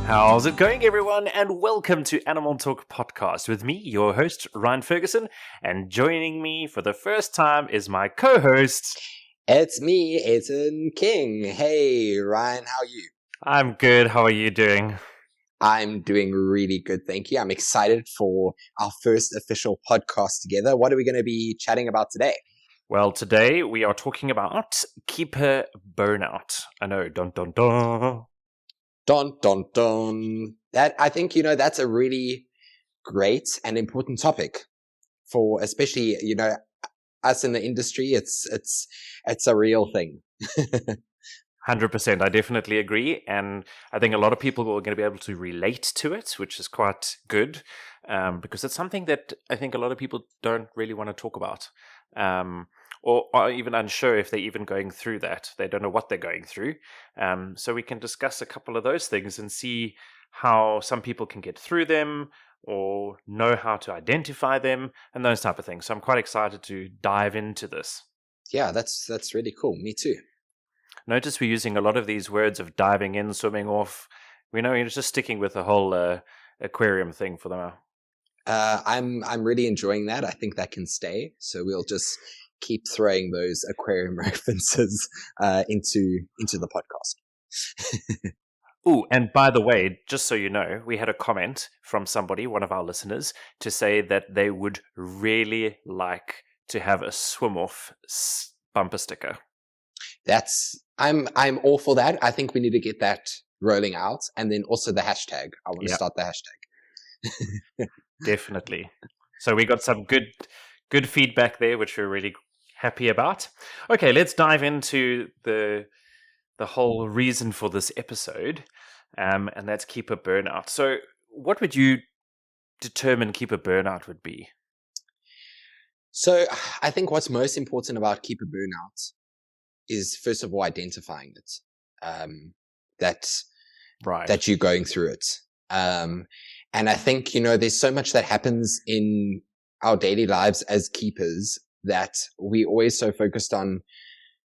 How's it going, everyone? And welcome to Animal Talk Podcast with me, your host, Ryne Ferguson. And joining me for the first time is my co-host. It's me, Ayrton King. Hey, Ryan, how are you? I'm good. How are you doing? I'm doing really good, thank you. I'm excited for our first official podcast together. What are we going to be chatting about today? Well, today we are talking about keeper burnout. I know, dun dun dun. Dun, dun, dun. That, I think, that's a really great and important topic for especially, us in the industry. It's a real thing. 100%. I definitely agree. And I think a lot of people are going to be able to relate to it, which is quite good because it's something that I think a lot of people don't really want to talk about or are even unsure if they're even going through that. They don't know what they're going through. So we can discuss a couple of those things and see how some people can get through them or know how to identify them and those type of things. So I'm quite excited to dive into this. Yeah, that's really cool. Me too. Notice we're using a lot of these words of diving in, swimming off. We know you're just sticking with the whole aquarium thing for now. I'm really enjoying that. I think that can stay. So we'll just keep throwing those aquarium references into the podcast. Oh, and by the way, just so you know, we had a comment from somebody, one of our listeners, to say that they would really like to have a swim off bumper sticker. I'm all for that. I think we need to get that rolling out, and then also the hashtag. I want to start the hashtag. Definitely. So we got some good feedback there, which we're really happy about. Okay, let's dive into the whole reason for this episode, and that's keeper burnout. So, what would you determine keeper burnout would be? So, I think what's most important about keeper burnout is, first of all, identifying it, that you're going through it. And I think, there's so much that happens in our daily lives as keepers that we always so focused on,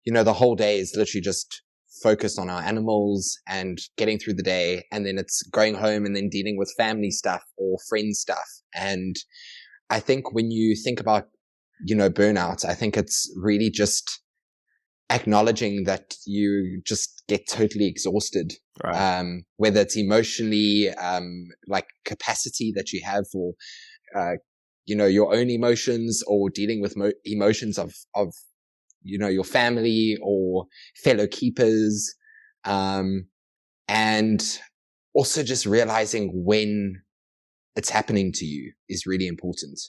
the whole day is literally just focused on our animals and getting through the day. And then it's going home and then dealing with family stuff or friend stuff. And I think when you think about, burnout, I think it's really just acknowledging that you just get totally exhausted, right. Whether it's emotionally, like capacity that you have for, your own emotions, or dealing with emotions of, your family or fellow keepers. And also just realizing when it's happening to you is really important.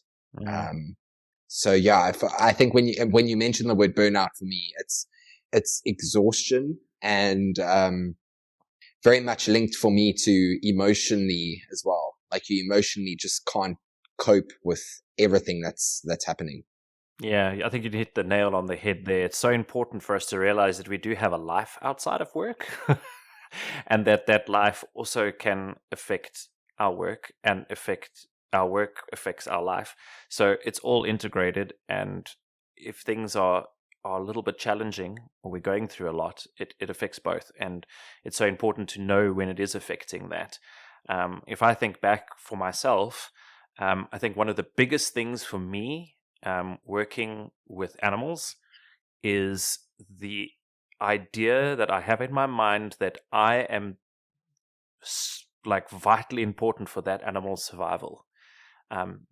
So yeah, I think when you mention the word burnout, for me, it's exhaustion and very much linked for me to emotionally as well. Like you emotionally just can't cope with everything that's happening. Yeah, I think you hit the nail on the head there. It's so important for us to realize that we do have a life outside of work and that life also can affect our work, and our work affects our life. So it's all integrated, and if things are a little bit challenging or we're going through a lot, it affects both. And it's so important to know when it is affecting that. If I think back for myself, I think one of the biggest things for me working with animals is the idea that I have in my mind that I am like vitally important for that animal's survival.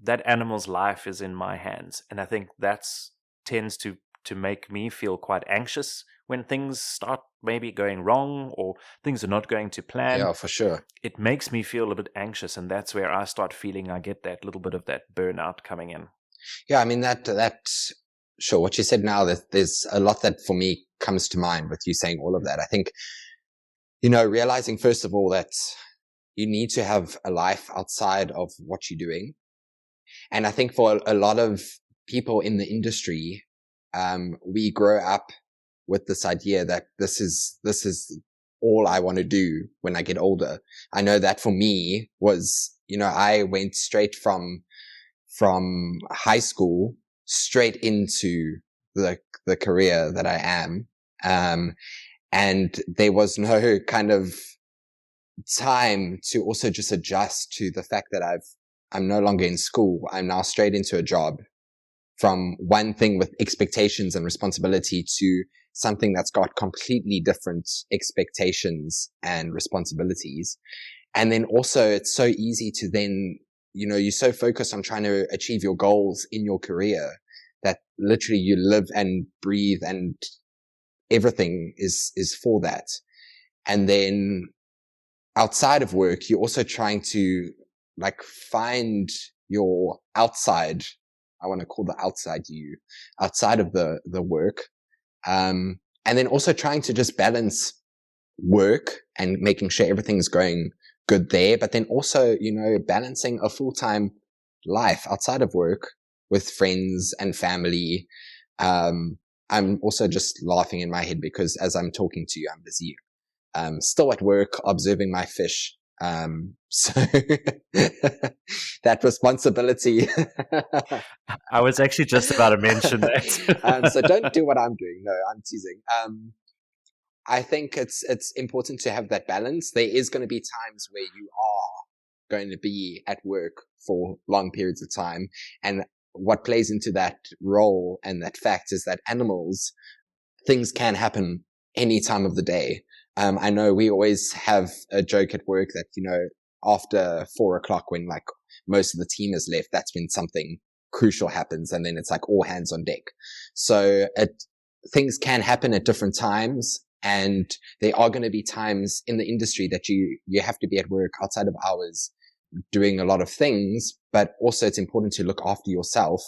That animal's life is in my hands, and I think that's tends to make me feel quite anxious when things start maybe going wrong or things are not going to plan. Yeah, for sure. It makes me feel a bit anxious, and that's where I start feeling I get that little bit of that burnout coming in. Yeah, I mean that sure. What you said now, that there's a lot that for me comes to mind with you saying all of that. I think, realizing first of all that you need to have a life outside of what you're doing. And I think for a lot of people in the industry, we grow up with this idea that this is all I want to do when I get older. I know that for me was, I went straight from high school straight into the career that I am. And there was no kind of time to also just adjust to the fact that I'm no longer in school. I'm now straight into a job, from one thing with expectations and responsibility to something that's got completely different expectations and responsibilities. And then also it's so easy to then, you're so focused on trying to achieve your goals in your career that literally you live and breathe and everything is for that. And then outside of work, you're also trying to like find your outside. I want to call the outside you, outside of the work. And then also trying to just balance work and making sure everything's going good there. But then also, balancing a full-time life outside of work with friends and family. I'm also just laughing in my head because as I'm talking to you, I'm busy, still at work, observing my fish. So that responsibility. I was actually just about to mention that. So don't do what I'm doing. No, I'm teasing. I think it's important to have that balance. There is going to be times where you are going to be at work for long periods of time. And what plays into that role and that fact is that animals, things can happen any time of the day. I know we always have a joke at work that, after 4:00, when like most of the team has left, that's when something crucial happens. And then it's like all hands on deck. So things can happen at different times. And there are going to be times in the industry that you have to be at work outside of hours doing a lot of things, but also it's important to look after yourself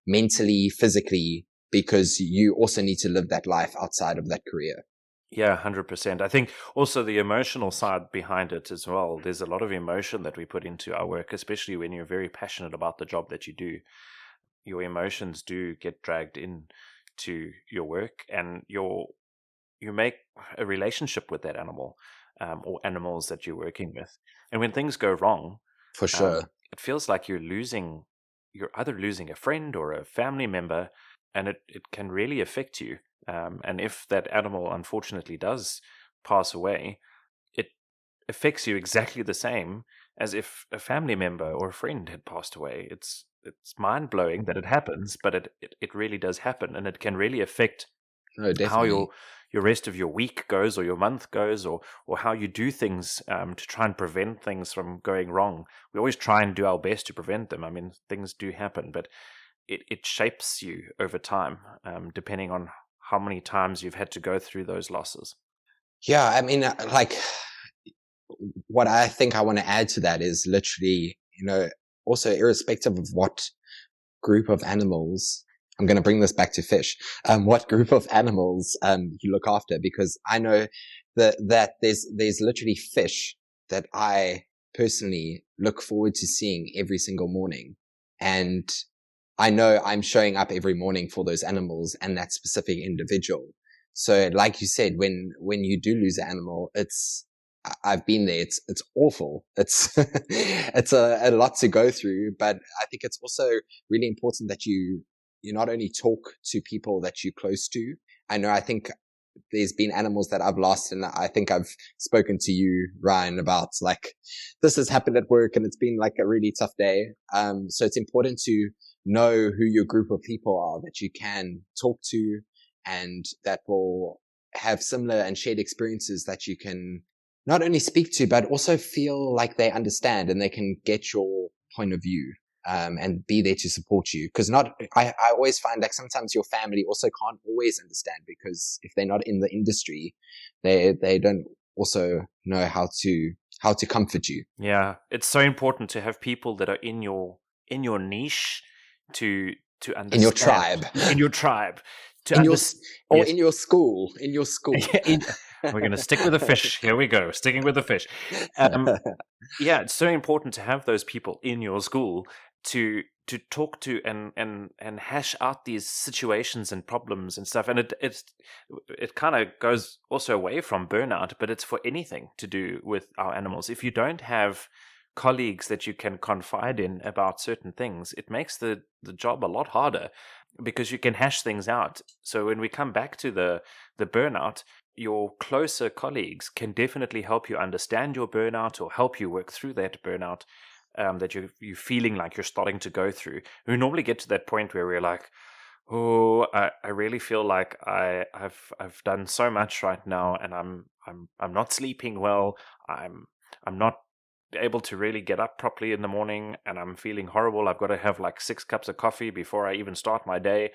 mentally, physically, because you also need to live that life outside of that career. Yeah, 100%. I think also the emotional side behind it as well. There's a lot of emotion that we put into our work, especially when you're very passionate about the job that you do. Your emotions do get dragged into your work, and you make a relationship with that animal, or animals that you're working with. And when things go wrong, For sure. it feels like you're either losing a friend or a family member, and it can really affect you. And if that animal unfortunately does pass away, it affects you exactly the same as if a family member or a friend had passed away. It's mind blowing that it happens, but it really does happen, and it can really affect No, how definitely. your rest of your week goes or your month goes, or how you do things to try and prevent things from going wrong. We always try and do our best to prevent them. I mean, things do happen, but it shapes you over time, depending on how many times you've had to go through those losses. Yeah. I mean, like what I think I want to add to that is literally, also irrespective of what group of animals, I'm going to bring this back to fish, what group of animals, you look after, because I know that there's literally fish that I personally look forward to seeing every single morning. And I know I'm showing up every morning for those animals and that specific individual. So like you said, when you do lose an animal, I've been there. It's awful. It's, it's a lot to go through, but I think it's also really important that you not only talk to people that you're close to. I think there's been animals that I've lost, and I think I've spoken to you, Ryne, about like, this has happened at work and it's been like a really tough day. So it's important to know who your group of people are that you can talk to and that will have similar and shared experiences that you can not only speak to, but also feel like they understand and they can get your point of view, and be there to support you. Because I always find like sometimes your family also can't always understand, because if they're not in the industry, they don't also know how to comfort you. Yeah, it's so important to have people that are in your niche to understand, In your tribe. in your tribe, to In your, understand. or Yes. in your school. We're going to stick with the fish. Here we go, sticking with the fish. Yeah, it's so important to have those people in your school to talk to and hash out these situations and problems and stuff. And it kind of goes also away from burnout, but it's for anything to do with our animals. If you don't have colleagues that you can confide in about certain things, it makes the job a lot harder, because you can hash things out. So when we come back to the burnout, your closer colleagues can definitely help you understand your burnout or help you work through that burnout that you're feeling like you're starting to go through. We normally get to that point where we're like, oh, I really feel like I've done so much right now, and I'm not sleeping well. I'm not able to really get up properly in the morning, and I'm feeling horrible. I've got to have like 6 cups of coffee before I even start my day.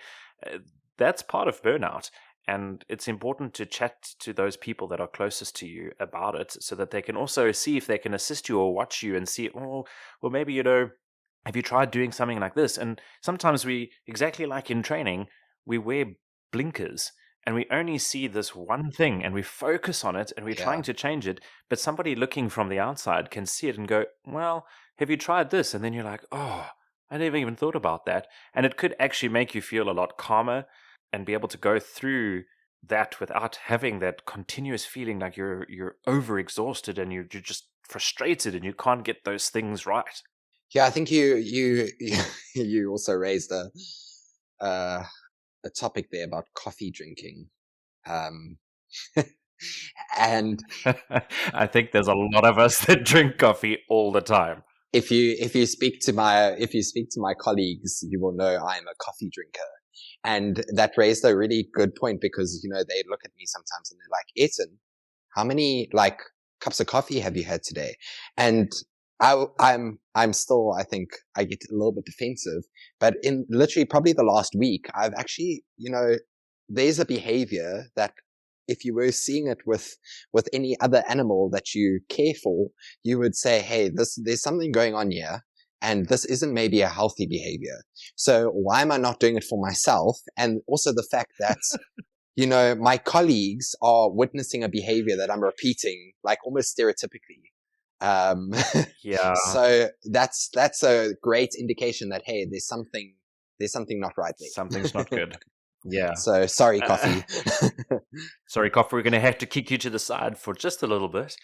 That's part of burnout. And it's important to chat to those people that are closest to you about it so that they can also see if they can assist you or watch you and see, oh, well, maybe, have you tried doing something like this? And sometimes we, exactly like in training, we wear blinkers and we only see this one thing and we focus on it and we're trying Yeah. to change it. But somebody looking from the outside can see it and go, well, have you tried this? And then you're like, oh, I never even thought about that. And it could actually make you feel a lot calmer and be able to go through that without having that continuous feeling like you're overexhausted and you're just frustrated and you can't get those things right. Yeah, I think you also raised uh, a topic there about coffee drinking. And I think there's a lot of us that drink coffee all the time. if you speak to my colleagues, you will know I'm a coffee drinker. And that raised a really good point because, they look at me sometimes and they're like, Ayrton, how many like cups of coffee have you had today? And I'm still, I think I get a little bit defensive, but in literally probably the last week, I've actually, there's a behavior that if you were seeing it with any other animal that you care for, you would say, hey, there's something going on here. And this isn't maybe a healthy behavior. So why am I not doing it for myself? And also the fact that, my colleagues are witnessing a behavior that I'm repeating, like almost stereotypically. Yeah. So that's a great indication that, hey, there's something not right there. Something's not good. Yeah. So sorry, coffee. Sorry, coffee. We're going to have to kick you to the side for just a little bit.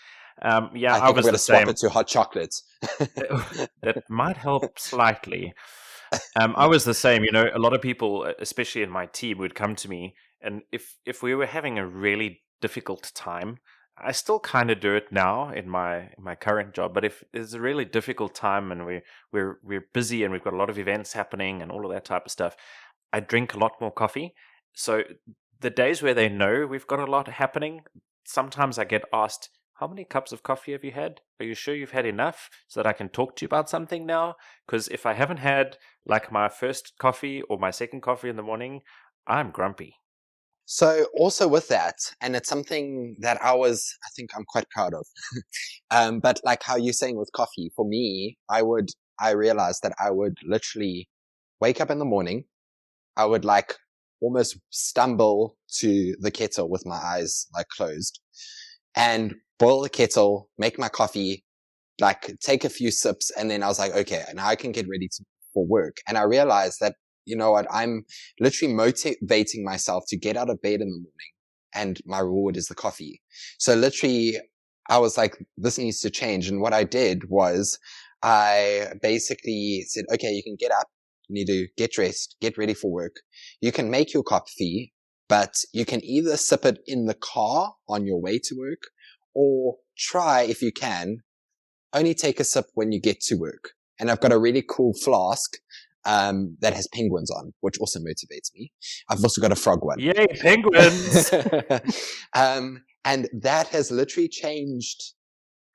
Yeah, I think I'm going to swap it to hot chocolate. That might help slightly. I was the same. A lot of people, especially in my team, would come to me, and if we were having a really difficult time, I still kind of do it now in my current job. But if it's a really difficult time and we're busy and we've got a lot of events happening and all of that type of stuff, I drink a lot more coffee. So the days where they know we've got a lot happening, sometimes I get asked, how many cups of coffee have you had? Are you sure you've had enough so that I can talk to you about something now? Because if I haven't had like my first coffee or my second coffee in the morning, I'm grumpy. So also with that, and it's something that I think I'm quite proud of. But like how you're saying with coffee, for me, I realized that I would literally wake up in the morning. I would like almost stumble to the kettle with my eyes like closed and boil the kettle, make my coffee, like take a few sips. And then I was like, okay, now I can get ready for work. And I realized that, you know what, I'm literally motivating myself to get out of bed in the morning. And my reward is the coffee. So literally I was like, this needs to change. And what I did was I basically said, okay, you can get up. You need to get dressed, get ready for work. You can make your coffee, but you can either sip it in the car on your way to work or try, if you can, only take a sip when you get to work. And I've got a really cool flask that has penguins on, which also motivates me. I've also got a frog one. Yay, penguins! And that has literally changed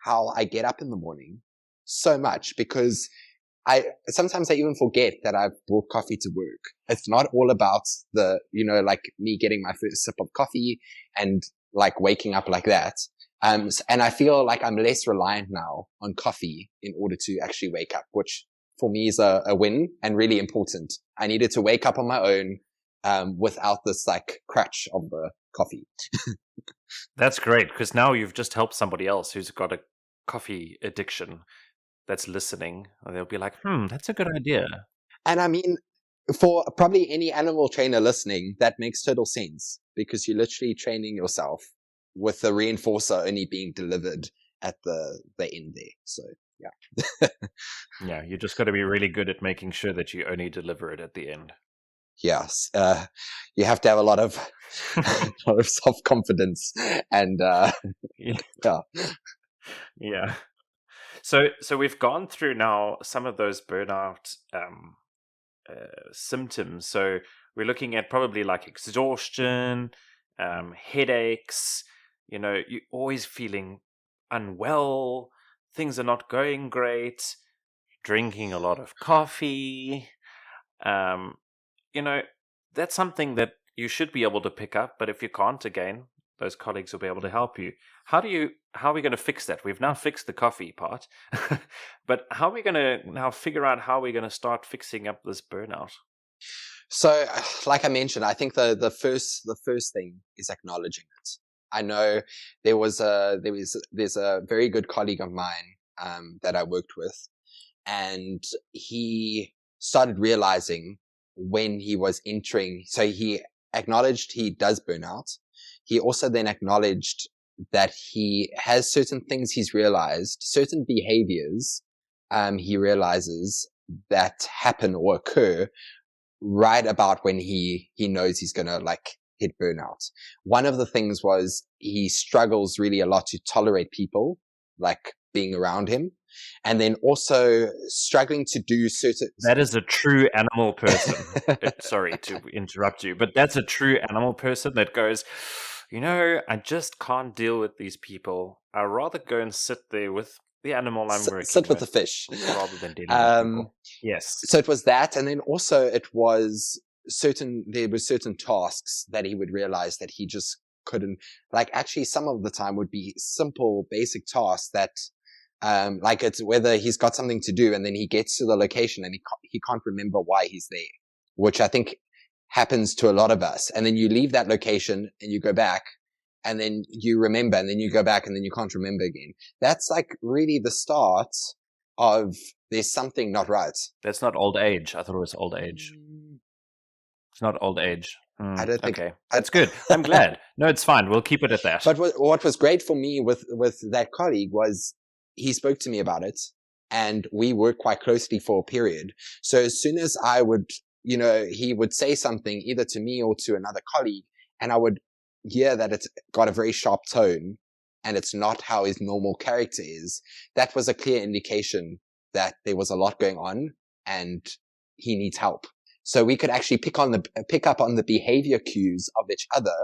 how I get up in the morning so much because sometimes I even forget that I've brought coffee to work. It's not all about like me getting my first sip of coffee and like waking up like that. And I feel like I'm less reliant now on coffee in order to actually wake up, which for me is a win and really important. I needed to wake up on my own, without this like crutch of the coffee. That's great because now you've just helped somebody else who's got a coffee addiction that's listening. And they'll be like, that's a good idea. And I mean, for probably any animal trainer listening, that makes total sense because you're literally training yourself with the reinforcer only being delivered at the end there. So, yeah. Yeah, you just got to be really good at making sure that you only deliver it at the end. yes, you have to have a lot of a lot of self-confidence and Yeah. yeah. Yeah. So we've gone through now some of those burnout symptoms. So we're looking at probably like exhaustion, headaches. You're always feeling unwell. Things are not going great. Drinking a lot of coffee. Um, you know, that's something that you should be able to pick up. But if you can't, again, those colleagues will be able to help you. How are we going to fix that? We've now fixed the coffee part, but how are we going to now figure out how we're going to start fixing up this burnout? So, like I mentioned, I think the first thing is acknowledging it. I know there's a very good colleague of mine that I worked with, and he started realizing when he was entering. So he acknowledged he does burnout. He also then acknowledged that he has certain things he's realized, certain behaviors he realizes that happen or occur right about when he knows he's going to like hit burnout. One of the things was he struggles really a lot to tolerate people like being around him, and then also struggling to do certain. That is a true animal person. Sorry to interrupt you, but that's a true animal person that goes, I just can't deal with these people. I'd rather go and sit there with the animal I'm working sit with the with fish rather than dealing with people. Yes. So it was that, and then also it was there were certain tasks that he would realize that he just couldn't, like actually some of the time would be simple basic tasks that like it's whether he's got something to do and then he gets to the location and he can't remember why he's there, which I think happens to a lot of us. And then you leave that location and you go back and then you remember and then you go back and then you can't remember again. That's like really the start of there's something not right. That's not old age. I thought it was old age. It's not old age. I don't think. Okay, that's good. I'm glad. No, it's fine. We'll keep it at that. But what was great for me with that colleague was he spoke to me about it, and we worked quite closely for a period. So as soon as I would, he would say something either to me or to another colleague, and I would hear that it's got a very sharp tone, and it's not how his normal character is. That was a clear indication that there was a lot going on, and he needs help. So we could actually pick up on the behavior cues of each other,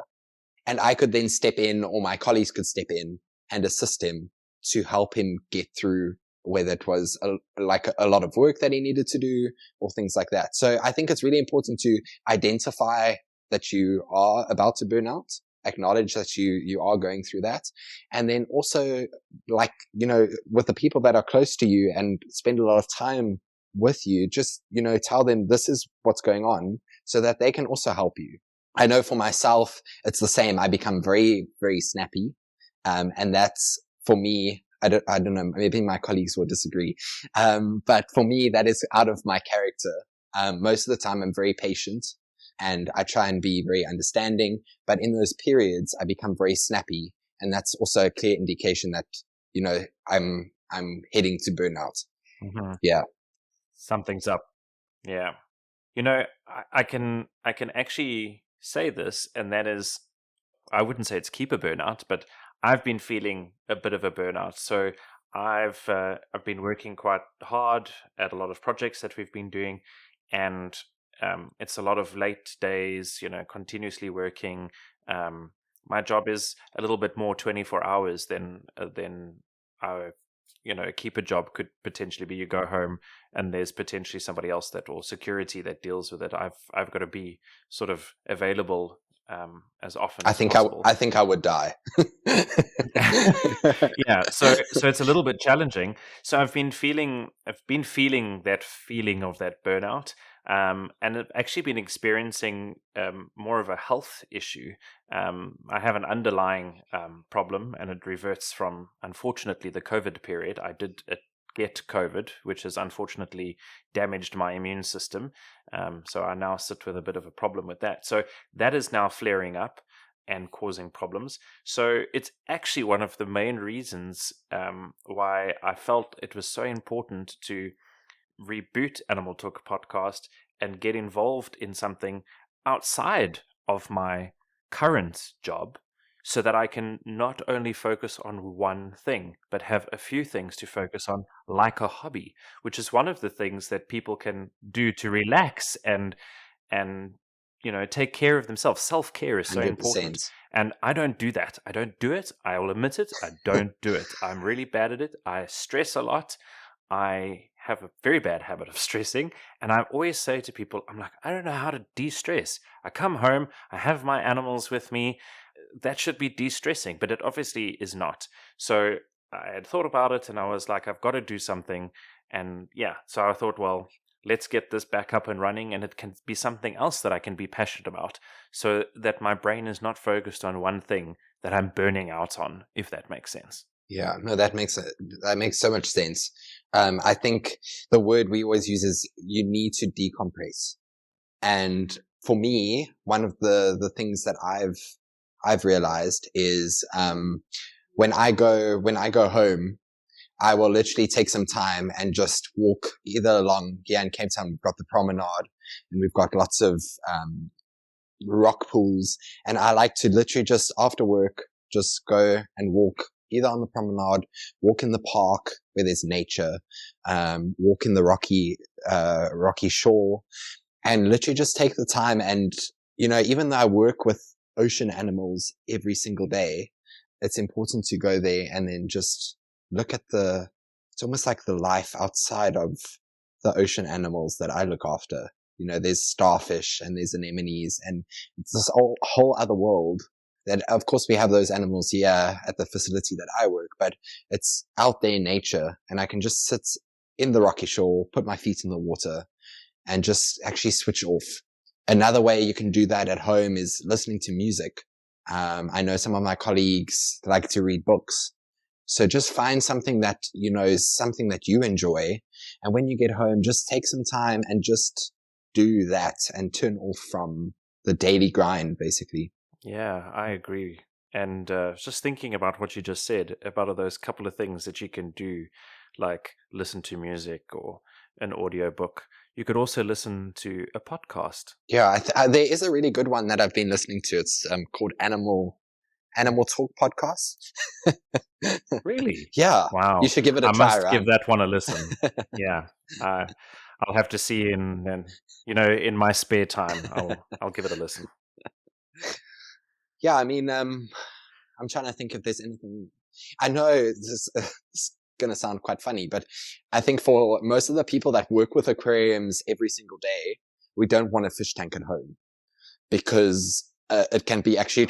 and I could then step in, or my colleagues could step in and assist him to help him get through, whether it was a lot of work that he needed to do or things like that. So I think it's really important to identify that you are about to burn out, acknowledge that you are going through that, and then also with the people that are close to you and spend a lot of time with you, just, tell them this is what's going on so that they can also help you. I know for myself, it's the same. I become very, very snappy. And that's for me, I don't know, maybe my colleagues will disagree. But for me, that is out of my character. Most of the time I'm very patient and I try and be very understanding, but in those periods I become very snappy. And that's also a clear indication that, I'm heading to burnout. Mm-hmm. Yeah. Something's up. Yeah. I can actually say this, and that is, I wouldn't say it's keeper burnout, but I've been feeling a bit of a burnout. So I've been working quite hard at a lot of projects that we've been doing, and it's a lot of late days, continuously working. My job is a little bit more 24 hours than I a keeper job could potentially be. You go home and there's potentially somebody else or security that deals with it. I've got to be sort of available as often as possible. I think I would die. Yeah, so it's a little bit challenging. So I've been feeling that feeling of that burnout, and I've actually been experiencing more of a health issue. I have an underlying problem, and it reverts from, unfortunately, the COVID period. I did get COVID, which has unfortunately damaged my immune system. So I now sit with a bit of a problem with that. So that is now flaring up and causing problems. So it's actually one of the main reasons why I felt it was so important to reboot Animal Talk podcast and get involved in something outside of my current job, so that I can not only focus on one thing, but have a few things to focus on, like a hobby, which is one of the things that people can do to relax and take care of themselves. Self-care is so important, 100%. and I don't do that. I don't do it. I will admit it. I don't do it. I'm really bad at it. I stress a lot. I have a very bad habit of stressing, and I always say to people, I'm like, I don't know how to de-stress. I come home, I have my animals with me. That should be de-stressing, but it obviously is not. So I had thought about it, and I was like, I've got to do something. And yeah, so I thought, well, let's get this back up and running, and it can be something else that I can be passionate about, so that my brain is not focused on one thing that I'm burning out on, if that makes sense. Yeah, no, that makes so much sense. I think the word we always use is you need to decompress. And for me, one of the things that I've realized is, when I go home, I will literally take some time and just walk either along here in Cape Town. We've got the promenade, and we've got lots of, rock pools. And I like to literally just after work, just go and walk either on the promenade, walk in the park where there's nature, walk in the rocky shore, and literally just take the time. And, even though I work with ocean animals every single day, it's important to go there and then just look at it's almost like the life outside of the ocean animals that I look after. There's starfish and there's anemones, and it's this whole other world that, of course, we have those animals here at the facility that I work, but it's out there in nature, and I can just sit in the rocky shore, put my feet in the water, and just actually switch off. Another way you can do that at home is listening to music. I know some of my colleagues like to read books. So just find something that, is something that you enjoy. And when you get home, just take some time and just do that and turn off from the daily grind, basically. Yeah, I agree. And just thinking about what you just said about those couple of things that you can do, like listen to music or an audiobook. You could also listen to a podcast. Yeah, there is a really good one that I've been listening to. It's called Animal Talk Podcast. Really? Yeah. Wow. You should give it a I try, must give that one a listen. Yeah. I'll have to see in my spare time. I'll give it a listen. Yeah, I mean, I'm trying to think if there's anything. I know this is going to sound quite funny, but I think for most of the people that work with aquariums every single day, we don't want a fish tank at home, because it can be actually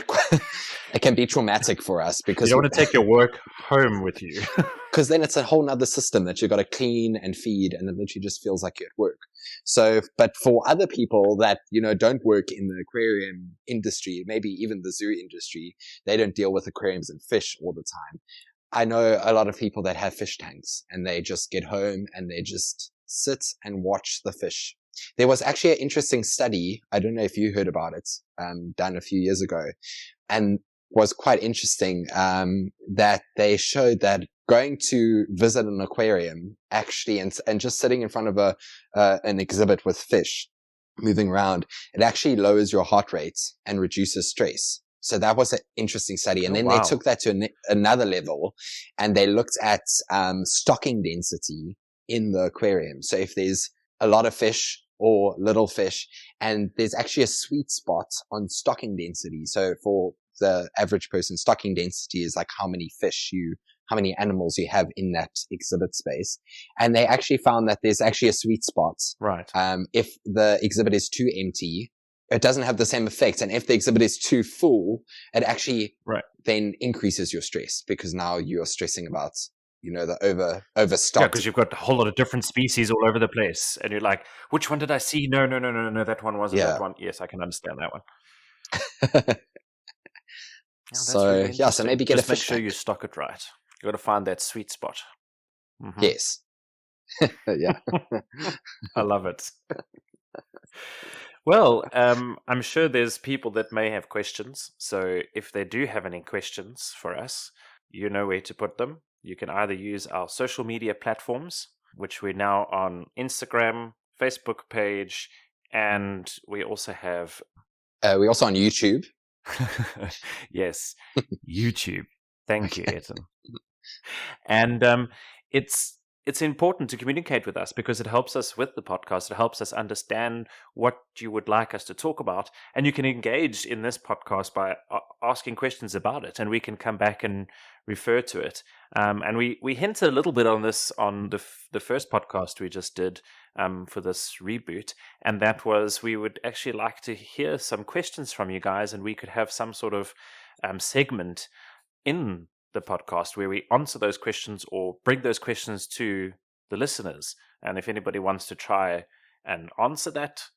it can be traumatic for us, because you don't want to take your work home with you. Because then it's a whole nother system that you've got to clean and feed, and it literally just feels like you're at work. So, but for other people that, don't work in the aquarium industry, maybe even the zoo industry, they don't deal with aquariums and fish all the time. I know a lot of people that have fish tanks, and they just get home and they just sit and watch the fish. There was actually an interesting study, I don't know if you heard about it, done a few years ago, and was quite interesting, that they showed that going to visit an aquarium actually, and just sitting in front of an exhibit with fish moving around, it actually lowers your heart rate and reduces stress. So that was an interesting study. And then they took that to another level, and they looked at stocking density in the aquarium. So if there's a lot of fish or little fish, and there's actually a sweet spot on stocking density. So for the average person, stocking density is like how many animals you have in that exhibit space. And they actually found that there's actually a sweet spot. Right. If the exhibit is too empty, it doesn't have the same effect. And if the exhibit is too full, it actually then increases your stress, because now you're stressing about, the overstock. Yeah, because you've got a whole lot of different species all over the place. And you're like, which one did I see? No, that one wasn't that one. Yes, I can understand that one. So maybe get just a fish make sure tank. you stock it right. You got to find that sweet spot. Mm-hmm. Yes. Yeah. I love it. Well, I'm sure there's people that may have questions. So if they do have any questions for us, you know where to put them. You can either use our social media platforms, which we're now on Instagram, Facebook page, And we also have... We're also on YouTube. Yes, YouTube. Thank you, Ayrton. And it's important to communicate with us because it helps us with the podcast. It helps us understand what you would like us to talk about. And you can engage in this podcast by asking questions about it, and we can come back and refer to it. And we hinted a little bit on this on the first podcast we just did for this reboot. And that was, we would actually like to hear some questions from you guys, and we could have some sort of segment in the podcast where we answer those questions or bring those questions to the listeners. And if anybody wants to try and answer that,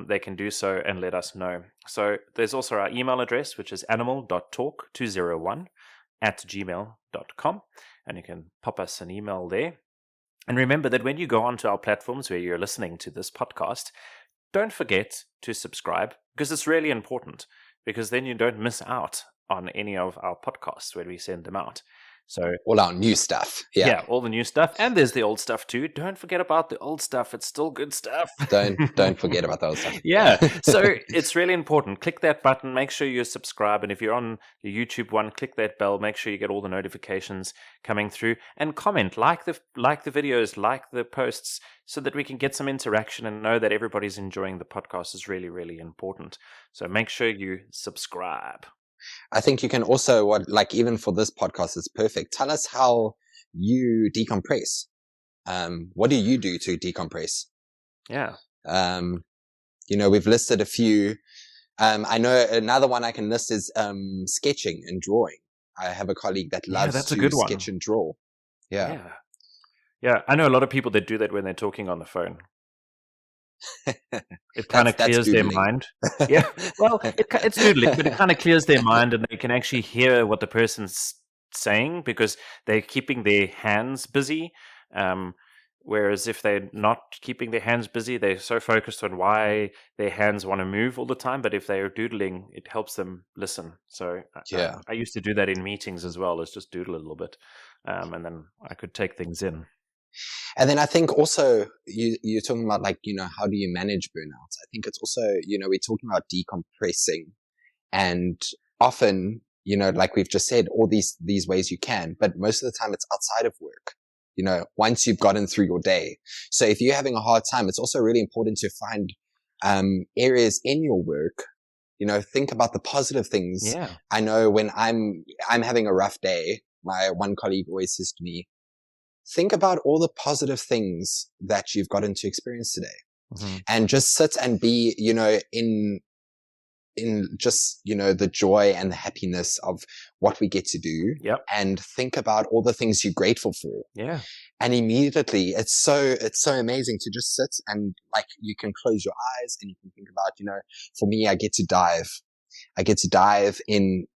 they can do so and let us know. So there's also our email address, which is animal.talk201@gmail.com, and you can pop us an email there. And remember that when you go onto our platforms where you're listening to this podcast, don't forget to subscribe, because it's really important, because then you don't miss out on any of our podcasts when we send them out. So all our new stuff. Yeah, all the new stuff. And there's the old stuff too. Don't forget about the old stuff. It's still good stuff. Don't forget about the old stuff. Yeah. So it's really important. Click that button. Make sure you subscribe. And if you're on the YouTube one, click that bell. Make sure you get all the notifications coming through. And comment, like the videos, like the posts, so that we can get some interaction and know that everybody's enjoying the podcast is really, really important. So make sure you subscribe. I think you can also, even for this podcast, it's perfect. Tell us how you decompress. What do you do to decompress? Yeah. We've listed a few. I know another one I can list is sketching and drawing. I have a colleague that loves to sketch and draw. Yeah. I know a lot of people that do that when they're talking on the phone. It kind of clears their mind. Yeah, well, it's doodling, but it kind of clears their mind, and they can actually hear what the person's saying because they're keeping their hands busy. Whereas if they're not keeping their hands busy, they're so focused on why their hands want to move all the time. But if they're doodling, it helps them listen. So I used to do that in meetings as well, is just doodle a little bit, and then I could take things in. And then I think also you're talking about how do you manage burnout? I think it's also, we're talking about decompressing, and often, like we've just said, all these ways you can, but most of the time it's outside of work, once you've gotten through your day. So if you're having a hard time, it's also really important to find areas in your work, think about the positive things. Yeah. I know when I'm having a rough day, my one colleague always says to me, think about all the positive things that you've gotten to experience today, and just sit and be, in just, the joy and the happiness of what we get to do. Yep. And think about all the things you're grateful for. Yeah. And immediately it's so amazing to just sit and you can close your eyes and you can think about, for me, I get to dive in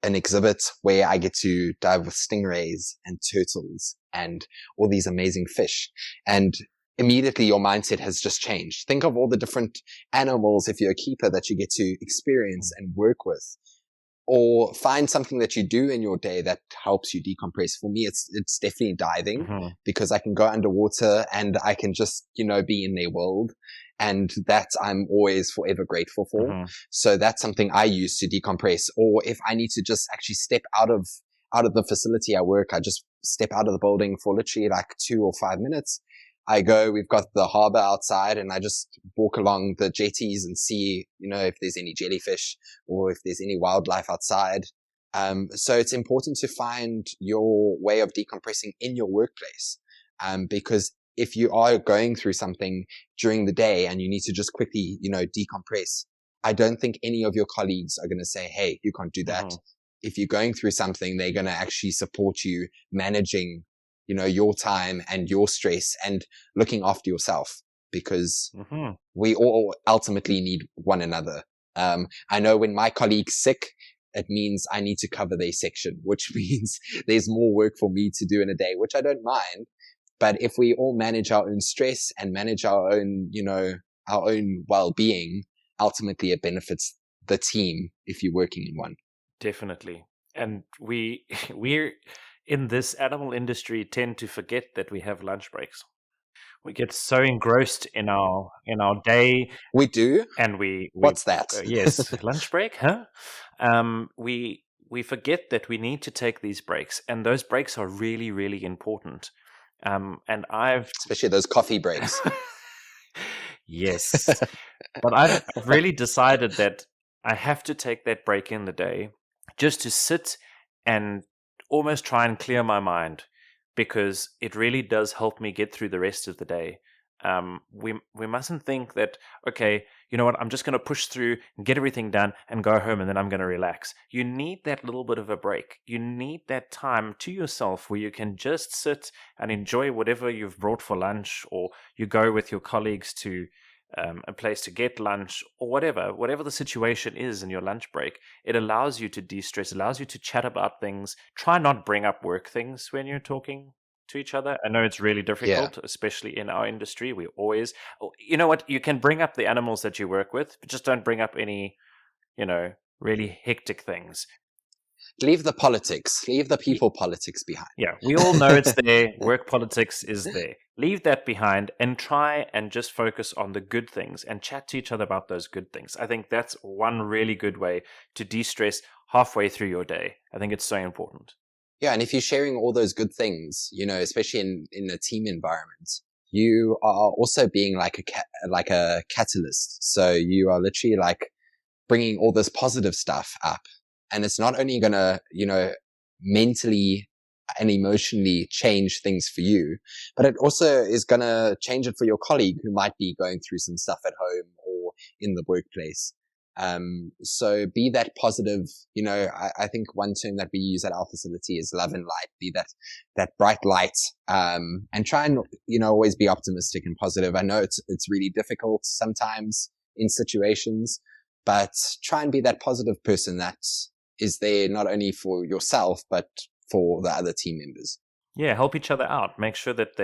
an exhibit where I get to dive with stingrays and turtles and all these amazing fish. And immediately your mindset has just changed. Think of all the different animals, if you're a keeper, that you get to experience and work with. Or find something that you do in your day that helps you decompress. For me, it's definitely diving, because I can go underwater and I can just, be in their world. And that I'm always forever grateful for. So that's something I use to decompress. Or if I need to just actually step out of the facility I work, I just step out of the building for literally 2 or 5 minutes. We've got the harbor outside, and I just walk along the jetties and see, if there's any jellyfish or if there's any wildlife outside. So it's important to find your way of decompressing in your workplace. Because if you are going through something during the day and you need to just quickly, decompress, I don't think any of your colleagues are going to say, hey, you can't do that. If you're going through something, they're going to actually support you managing, your time and your stress and looking after yourself, because we all ultimately need one another. I know when my colleague's sick, it means I need to cover their section, which means there's more work for me to do in a day, which I don't mind. But if we all manage our own stress and manage our own, our own well-being, ultimately it benefits the team if you're working in one. Definitely. And we're in this animal industry tend to forget that we have lunch breaks. We get so engrossed in our day, We do. and we What's that? yes, lunch break, huh? We forget that we need to take these breaks, and those breaks are really, really important. And I've Especially those coffee breaks. yes, but I've really decided that I have to take that break in the day just to sit and almost try and clear my mind, because it really does help me get through the rest of the day. We mustn't think that, okay, you know what, I'm just going to push through and get everything done and go home and then I'm going to relax. You need that little bit of a break. You need that time to yourself where you can just sit and enjoy whatever you've brought for lunch, or you go with your colleagues to a place to get lunch, or whatever the situation is in your lunch break. It allows you to de-stress, allows you to chat about things. Try not bring up work things when you're talking to each other. I know it's really difficult, especially in our industry. We always, you know what, you can bring up the animals that you work with, but just don't bring up any, really hectic things. Leave the politics, leave the people politics behind. Yeah, we all know it's there. Work politics is there. Leave that behind and try and just focus on the good things and chat to each other about those good things. I think that's one really good way to de-stress halfway through your day. I think it's so important. Yeah, and if you're sharing all those good things, especially in a team environment, you are also being like a catalyst. So you are literally like bringing all this positive stuff up. And it's not only going to, mentally and emotionally change things for you, but it also is going to change it for your colleague who might be going through some stuff at home or in the workplace. So be that positive, I think one term that we use at our facility is love and light. Be that bright light, and try and, always be optimistic and positive. I know it's really difficult sometimes in situations, but try and be that positive person that is there not only for yourself, but for the other team members. Yeah, help each other out. Make sure that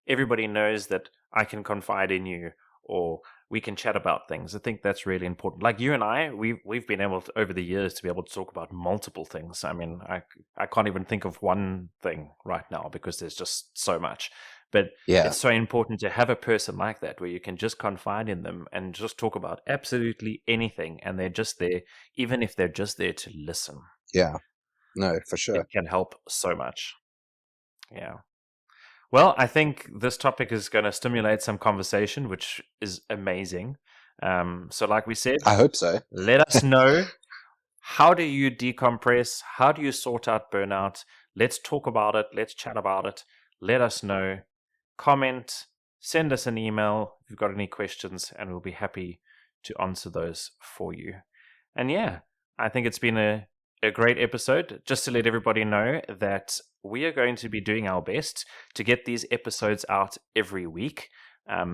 everybody knows that I can confide in you, or we can chat about things. I think that's really important. Like you and I, we've been able to, over the years, to be able to talk about multiple things. I mean, I can't even think of one thing right now because there's just so much. But it's so important to have a person like that where you can just confide in them and just talk about absolutely anything, and they're just there, even if they're just there to listen. Yeah, no, for sure. It can help so much. Yeah. Well, I think this topic is going to stimulate some conversation, which is amazing. So like we said, I hope so. Let us know, how do you decompress? How do you sort out burnout? Let's talk about it. Let's chat about it. Let us know. Comment, send us an email if you've got any questions, and we'll be happy to answer those for you. And yeah, I think it's been a great episode. Just to let everybody know that we are going to be doing our best to get these episodes out every week.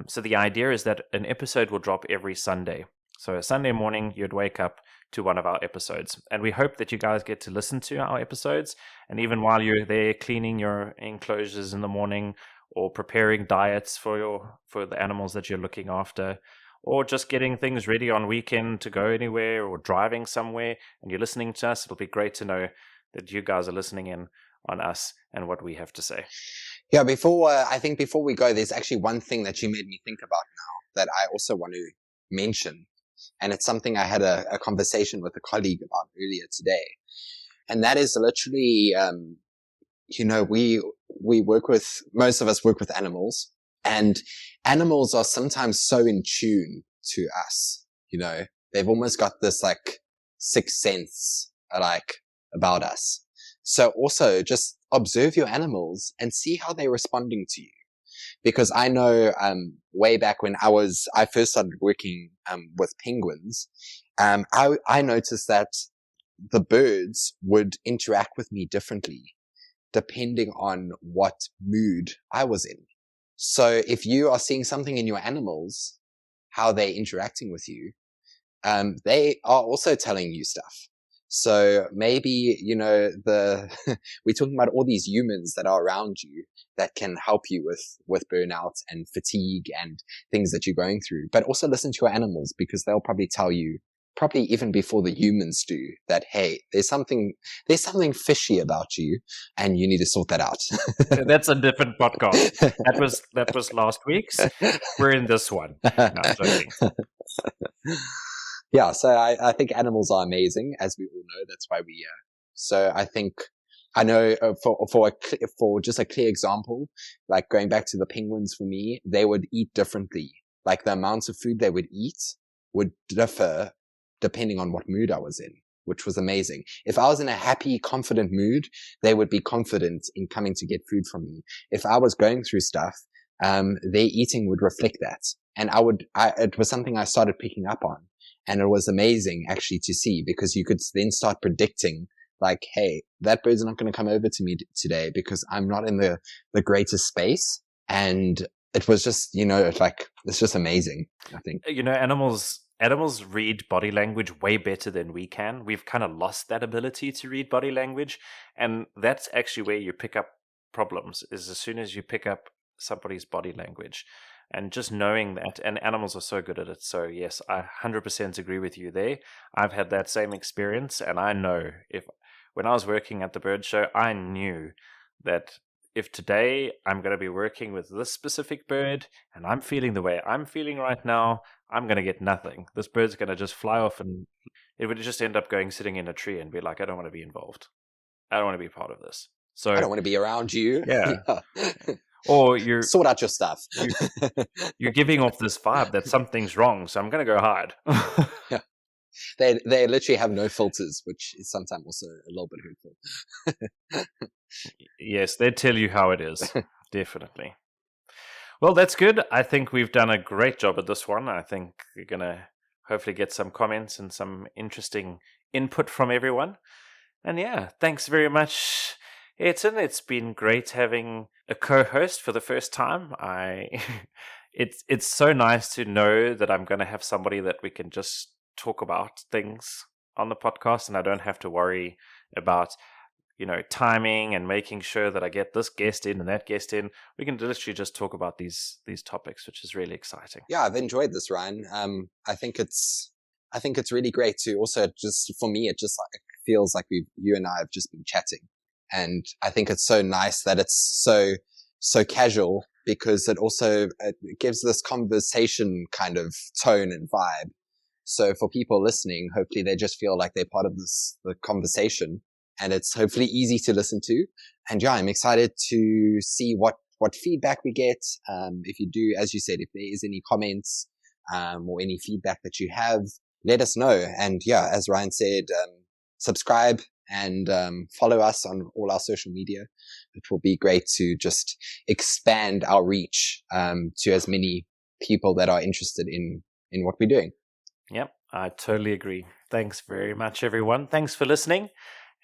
So the idea is that an episode will drop every Sunday. So a Sunday morning, you'd wake up to one of our episodes. And we hope that you guys get to listen to our episodes. And even while you're there cleaning your enclosures in the morning, or preparing diets for the animals that you're looking after, or just getting things ready on weekend to go anywhere, or driving somewhere, and you're listening to us, it'll be great to know that you guys are listening in on us and what we have to say. Yeah, I think before we go, there's actually one thing that you made me think about now that I also want to mention. And it's something I had a conversation with a colleague about earlier today. And that is literally, most of us work with animals, and animals are sometimes so in tune to us. They've almost got this like sixth sense, like about us. So also just observe your animals and see how they're responding to you. Because I know, way back when I first started working, with penguins, I noticed that the birds would interact with me differently depending on what mood I was in. So if you are seeing something in your animals, how they're interacting with you, they are also telling you stuff. So maybe, we're talking about all these humans that are around you that can help you with burnout and fatigue and things that you're going through, but also listen to your animals, because they'll probably tell you probably even before the humans do, that, hey, there's something fishy about you and you need to sort that out. That's a different podcast. That was last week's. We're in this one. No, I'm joking. Yeah, so I think animals are amazing, as we all know. That's why we're here. So I know for just a clear example, like going back to the penguins for me, they would eat differently. Like the amounts of food they would eat would differ depending on what mood I was in, which was amazing. If I was in a happy, confident mood, they would be confident in coming to get food from me. If I was going through stuff, their eating would reflect that. And it was something I started picking up on. And it was amazing actually to see, because you could then start predicting, like, hey, that bird's not going to come over to me today because I'm not in the greatest space. And it was just, it's just amazing, I think. Animals read body language way better than we can. We've kind of lost that ability to read body language. And that's actually where you pick up problems, is as soon as you pick up somebody's body language. And just knowing that, and animals are so good at it. So yes, I 100% agree with you there. I've had that same experience, and I know when I was working at the bird show, I knew that if today I'm going to be working with this specific bird and I'm feeling the way I'm feeling right now, I'm going to get nothing. This bird's going to just fly off, and it would just end up sitting in a tree and be like, I don't want to be involved. I don't want to be part of this. So I don't want to be around you. Yeah. Or you're sort out your stuff. You're giving off this vibe that something's wrong, so I'm going to go hide. Yeah. They literally have no filters, which is sometimes also a little bit hurtful. Yes, they tell you how it is. Definitely. Well, that's good. I think we've done a great job at this one. I think we're going to hopefully get some comments and some interesting input from everyone. And yeah, thanks very much, Ayrton. It's been great having a co-host for the first time. It's so nice to know that I'm going to have somebody that we can just talk about things on the podcast, and I don't have to worry about timing and making sure that I get this guest in and that guest in. We can literally just talk about these topics, which is really exciting. Yeah, I've enjoyed this, Ryne. I think it's really great to also, just for me, it just feels like you and I have just been chatting. And I think it's so nice that it's so casual, because it also gives this conversation kind of tone and vibe. So for people listening, hopefully they just feel like they're part of the conversation, and it's hopefully easy to listen to. And yeah, I'm excited to see what feedback we get. If you do, as you said, if there is any comments, or any feedback that you have, let us know. And yeah, as Ryne said, subscribe and follow us on all our social media. It will be great to just expand our reach to as many people that are interested in what we're doing. Yep, I totally agree. Thanks very much, everyone. Thanks for listening.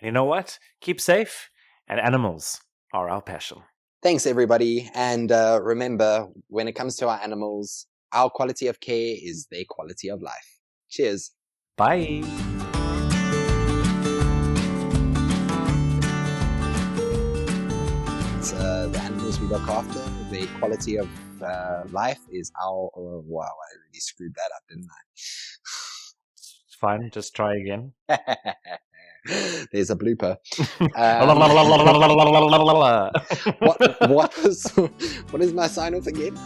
And you know what? Keep safe, and animals are our passion. Thanks, everybody. And remember, when it comes to our animals, our quality of care is their quality of life. Cheers. Bye. The animals we look after, the quality of life is our... Oh, wow, I really screwed that up, didn't I? It's fine, just try again. There's a blooper. What is my sign off again?